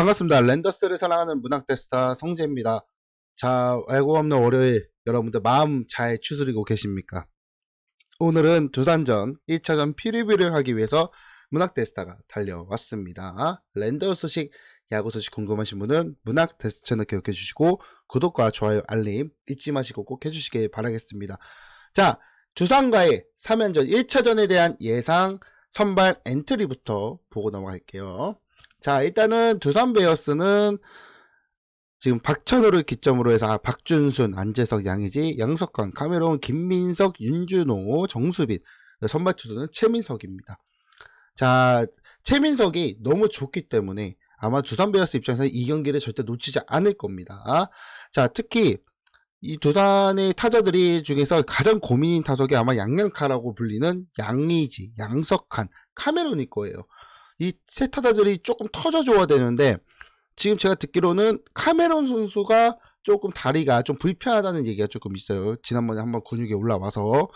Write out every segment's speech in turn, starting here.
반갑습니다. 랜더스를 사랑하는 문학 테스터 성재입니다. 자, 알고 없는 월요일 여러분들 마음 잘 추스리고 계십니까? 오늘은 두산전 1차전 프리뷰를 하기 위해서 문학 테스터가 달려왔습니다. 랜더 소식, 야구 소식 궁금하신 분은 문학 테스트 채널 기억해 주시고 구독과 좋아요, 알림 잊지 마시고 꼭 해주시길 바라겠습니다. 자, 두산과의 3연전 1차전에 대한 예상 선발 엔트리부터 보고 넘어갈게요. 자, 일단은 두산 베어스는 지금 박찬호를 기점으로 해서 박준순, 안재석, 양의지, 양석환, 카메론, 김민석, 윤준호, 정수빈, 선발 투수는 최민석입니다. 자, 최민석이 너무 좋기 때문에 아마 두산 베어스 입장에서 이 경기를 절대 놓치지 않을 겁니다. 자, 특히 이 두산의 타자들이 중에서 가장 고민인 타석이 아마 양양카라고 불리는 양의지, 양석환, 카메론일 거예요. 이 세 타자들이 조금 터져줘야 되는데 지금 제가 듣기로는 카메론 선수가 조금 다리가 좀 불편하다는 얘기가 조금 있어요. 지난번에 한번 근육이 올라와서.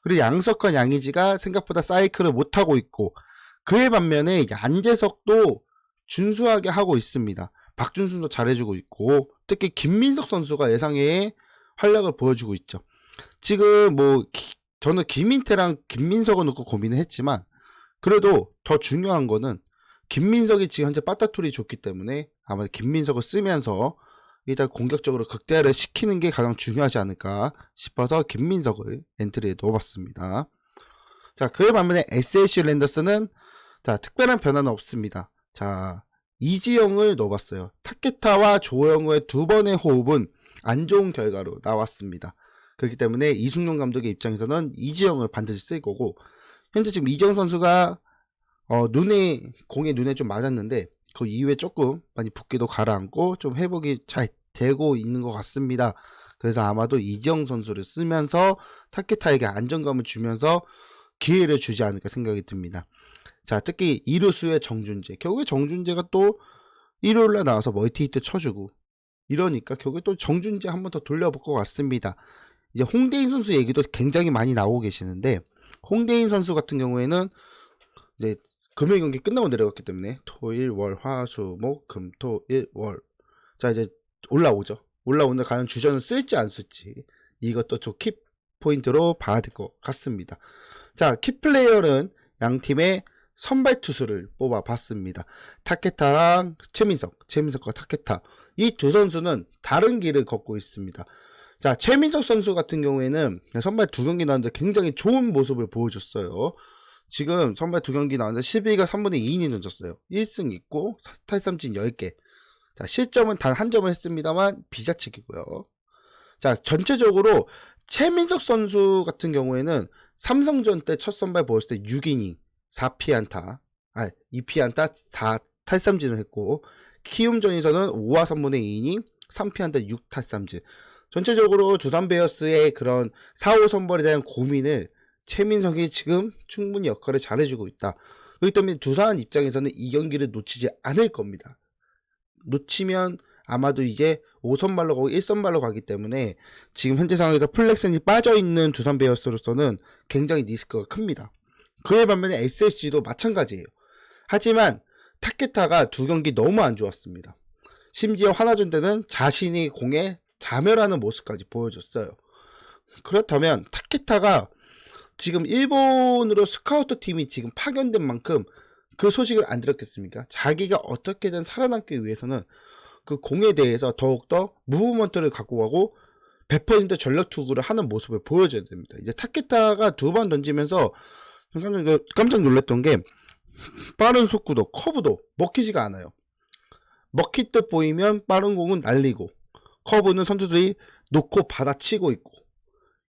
그리고 양석환, 양의지가 생각보다 사이클을 못하고 있고, 그에 반면에 안재석도 준수하게 하고 있습니다. 박준순도 잘해주고 있고, 특히 김민석 선수가 예상외의 활약을 보여주고 있죠. 지금 저는 김민태랑 김민석을 놓고 고민을 했지만 그래도 더 중요한 거는 김민석이 지금 현재 빠따툴이 좋기 때문에 아마 김민석을 쓰면서 일단 공격적으로 극대화를 시키는 게 가장 중요하지 않을까 싶어서 김민석을 엔트리에 넣어봤습니다. 자, 그에 반면에 SLC 랜더스는 자, 특별한 변화는 없습니다. 자, 이지영을 넣어봤어요. 타케타와 조영우의 두 번의 호흡은 안 좋은 결과로 나왔습니다. 그렇기 때문에 이승용 감독의 입장에서는 이지영을 반드시 쓸 거고, 현재 지금 이지영 선수가 공에 눈에 좀 맞았는데 그 이후에 조금 많이 붓기도 가라앉고 좀 회복이 잘 되고 있는 것 같습니다. 그래서 아마도 이지영 선수를 쓰면서 타케타에게 안정감을 주면서 기회를 주지 않을까 생각이 듭니다. 자, 특히 이루수의 정준재, 결국에 정준재가 또 일요일날 나와서 멀티히트 쳐주고 이러니까 결국에 또 정준재 한번 더 돌려볼 것 같습니다. 이제 홍대인 선수 얘기도 굉장히 많이 나오고 계시는데, 홍대인 선수 같은 경우에는 이제 금요일 경기 끝나고 내려갔기 때문에 토일, 월, 화, 수, 목, 금, 토, 일, 월. 자, 이제 올라오죠. 올라오는데 과연 주전을 쓸지 안 쓸지 이것도 좀 키 포인트로 봐야 될 것 같습니다. 자, 키플레이어는 양 팀의 선발 투수를 뽑아봤습니다. 타케타랑 최민석과 타케타, 이 두 선수는 다른 길을 걷고 있습니다. 자, 최민석 선수 같은 경우에는 선발 두 경기 나왔는데 굉장히 좋은 모습을 보여줬어요. 지금 선발 두 경기 나왔는데 12가 3분의 2이닝 던졌어요. 1승 있고 탈삼진 10개. 자, 실점은 단 한 점을 했습니다만 비자책이고요. 자, 전체적으로 최민석 선수 같은 경우에는 삼성전 때 첫 선발 보였을 때 6이닝 4피안타, 2피안타 4탈삼진을 했고, 키움전에서는 5와 3분의 2이닝 3피안타 6탈삼진. 전체적으로 두산 베어스의 그런 4호 선발에 대한 고민을 최민석이 지금 충분히 역할을 잘해주고 있다. 그렇기 때문에 두산 입장에서는 이 경기를 놓치지 않을 겁니다. 놓치면 아마도 이제 5선발로 가고 1선발로 가기 때문에 지금 현재 상황에서 플렉센이 빠져있는 두산 베어스로서는 굉장히 리스크가 큽니다. 그에 반면에 SSG도 마찬가지예요. 하지만 타케타가 두 경기 너무 안 좋았습니다. 심지어 하나전 때는 자신이 공에 자멸하는 모습까지 보여줬어요. 그렇다면 타케타가 지금 일본으로 스카우트 팀이 지금 파견된 만큼 그 소식을 안 들었겠습니까? 자기가 어떻게든 살아남기 위해서는 그 공에 대해서 더욱더 무브먼트를 갖고 가고 100% 전력 투구를 하는 모습을 보여줘야 됩니다. 이제 타케타가 두 번 던지면서 깜짝 놀랐던 게 빠른 속구도 커브도 먹히지가 않아요. 먹힐 듯 보이면 빠른 공은 날리고 커브는 선수들이 놓고 받아치고 있고,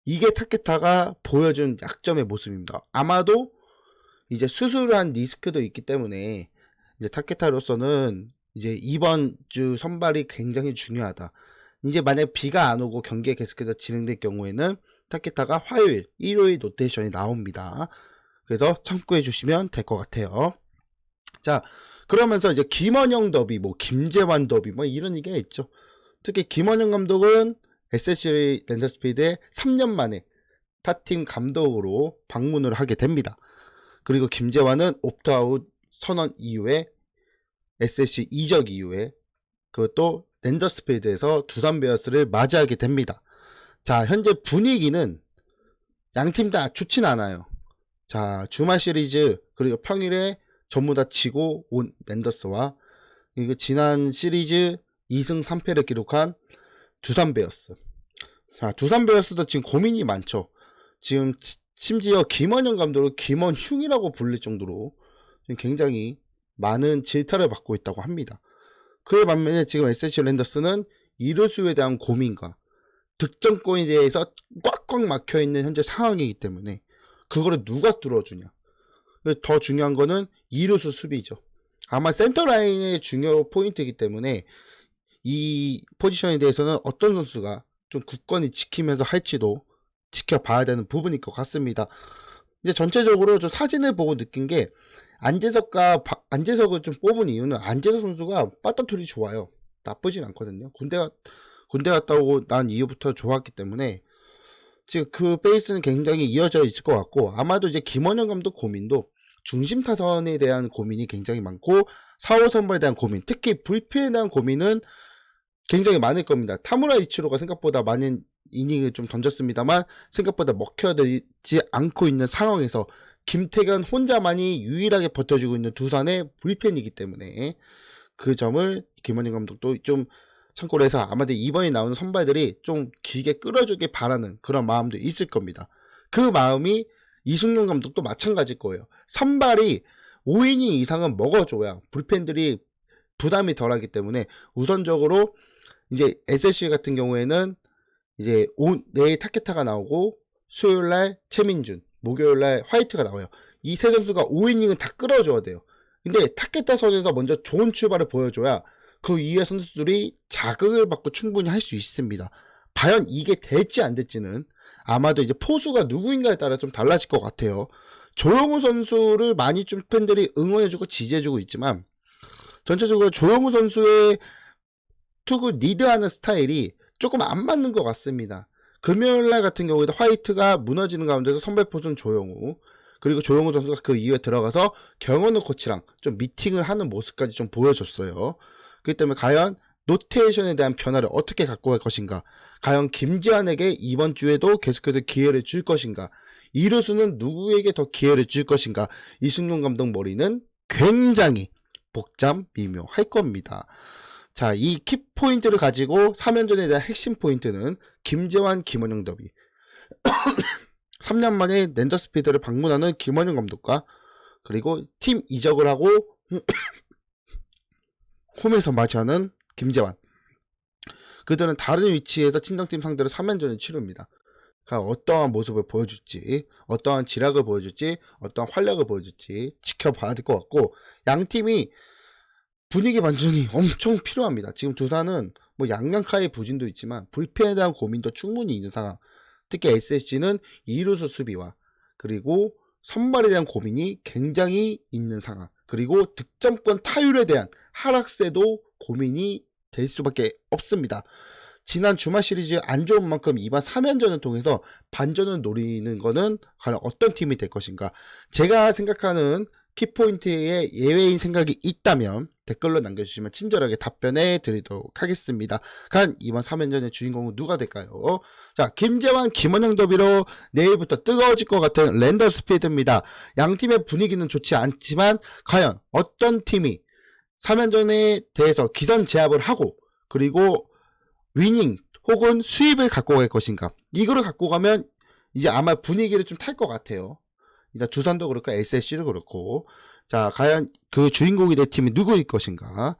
이게 타케타가 보여준 약점의 모습입니다. 아마도 이제 수술한 리스크도 있기 때문에 이제 타케타로서는 이제 이번 주 선발이 굉장히 중요하다. 이제 만약 비가 안 오고 경기가 계속해서 진행될 경우에는 타케타가 화요일, 일요일 로테이션이 나옵니다. 그래서 참고해 주시면 될 것 같아요. 자, 그러면서 이제 김원영 더비, 김재환 더비, 이런 얘기가 있죠. 특히 김원영 감독은 SLC 랜더스피드에 3년 만에 타팀 감독으로 방문을 하게 됩니다. 그리고 김재환은 옵트아웃 선언 이후에 SSC 이적 이후에 그것도 랜더스 필드에서 두산 베어스를 맞이하게 됩니다. 자, 현재 분위기는 양팀 다 좋진 않아요. 자, 주말 시리즈 그리고 평일에 전부 다 치고 온 랜더스와 이거 지난 시리즈 2승 3패를 기록한 두산 베어스. 자, 두산 베어스도 지금 고민이 많죠. 지금 심지어 김원영 감독을 김원흉이라고 불릴 정도로 지금 굉장히 많은 질타를 받고 있다고 합니다. 그에 반면에 지금 SC 랜더스는 이루수에 대한 고민과 득점권에 대해서 꽉꽉 막혀있는 현재 상황이기 때문에 그거를 누가 뚫어주냐. 더 중요한 거는 이루수 수비죠. 아마 센터라인의 중요 포인트이기 때문에 이 포지션에 대해서는 어떤 선수가 좀 굳건히 지키면서 할지도 지켜봐야 되는 부분일 것 같습니다. 이제 전체적으로 좀 사진을 보고 느낀 게 안재석을 좀 뽑은 이유는 안재석 선수가 빠따툴이 좋아요. 나쁘진 않거든요. 군대 갔다 오고 난 이후부터 좋았기 때문에 지금 그 베이스는 굉장히 이어져 있을 것 같고, 아마도 이제 김원영 감독 고민도 중심 타선에 대한 고민이 굉장히 많고 4호 선발에 대한 고민, 특히 불펜에 대한 고민은 굉장히 많을 겁니다. 타무라 이치로가 생각보다 많은 이닝을 좀 던졌습니다만 생각보다 먹혀들지 않고 있는 상황에서 김태견 혼자만이 유일하게 버텨주고 있는 두산의 불펜이기 때문에 그 점을 김원영 감독도 좀 참고로 해서 아마도 이번에 나오는 선발들이 좀 길게 끌어주길 바라는 그런 마음도 있을 겁니다. 그 마음이 이승용 감독도 마찬가지일 거예요. 선발이 5이닝 이상은 먹어줘야 불펜들이 부담이 덜하기 때문에 우선적으로 이제 SSC 같은 경우에는 이제 내일 타케타가 나오고 수요일날 최민준, 목요일날 화이트가 나와요. 이 세 선수가 5이닝은 다 끌어줘야 돼요. 근데 타케타 선에서 먼저 좋은 출발을 보여줘야 그 이후의 선수들이 자극을 받고 충분히 할 수 있습니다. 과연 이게 될지 안 될지는 아마도 이제 포수가 누구인가에 따라 좀 달라질 것 같아요. 조영우 선수를 많이 좀 팬들이 응원해주고 지지해주고 있지만 전체적으로 조영우 선수의 투구 리드하는 스타일이 조금 안 맞는 것 같습니다. 금요일날 같은 경우에도 화이트가 무너지는 가운데서 선발 포수는 조영우, 그리고 조영우 선수가 그 이후에 들어가서 경원우 코치랑 좀 미팅을 하는 모습까지 좀 보여줬어요. 그렇기 때문에 과연 노테이션에 대한 변화를 어떻게 갖고 갈 것인가, 과연 김지환에게 이번 주에도 계속해서 기회를 줄 것인가, 이루수는 누구에게 더 기회를 줄 것인가, 이승용 감독 머리는 굉장히 복잡 미묘할 겁니다. 자, 이 키포인트를 가지고 3연전에 대한 핵심 포인트는 김재환, 김원영 더비. 3년 만에 랜더스피드를 방문하는 김원영 감독과 그리고 팀 이적을 하고 홈에서 맞이하는 김재환. 그들은 다른 위치에서 친정팀 상대로 3연전을 치릅니다. 어떠한 모습을 보여줄지, 어떠한 지략을 보여줄지, 어떠한 활약을 보여줄지 지켜봐야 될 것 같고, 양팀이 분위기 반전이 엄청 필요합니다. 지금 두산은 뭐 양양카의 부진도 있지만 불펜에 대한 고민도 충분히 있는 상황. 특히 SSG는 이루수 수비와 그리고 선발에 대한 고민이 굉장히 있는 상황. 그리고 득점권 타율에 대한 하락세도 고민이 될 수밖에 없습니다. 지난 주말 시리즈 안 좋은 만큼 이번 3연전을 통해서 반전을 노리는 거는 과연 어떤 팀이 될 것인가. 제가 생각하는 키포인트에 예외인 생각이 있다면 댓글로 남겨주시면 친절하게 답변해 드리도록 하겠습니다. 과연 이번 3연전의 주인공은 누가 될까요? 자, 김재환, 김원영 더비로 내일부터 뜨거워질 것 같은 랜더스피드입니다. 양팀의 분위기는 좋지 않지만 과연 어떤 팀이 3연전에 대해서 기선제압을 하고 그리고 위닝 혹은 수입을 갖고 갈 것인가. 이거를 갖고 가면 이제 아마 분위기를 좀 탈 것 같아요. 일단 두산도 그렇고 SSC도 그렇고, 자, 과연 그 주인공이 될 팀이 누구일 것인가.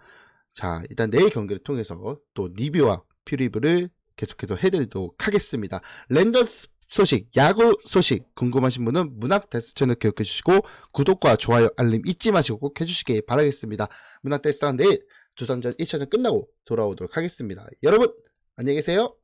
자, 일단 내일 경기를 통해서 또 리뷰와 프리뷰를 계속해서 해드리도록 하겠습니다. 랜더스 소식, 야구 소식 궁금하신 분은 문학데스 채널 기억해 주시고 구독과 좋아요, 알림 잊지 마시고 꼭 해주시기 바라겠습니다. 문학데스는 내일 두산전 1차전 끝나고 돌아오도록 하겠습니다. 여러분 안녕히 계세요.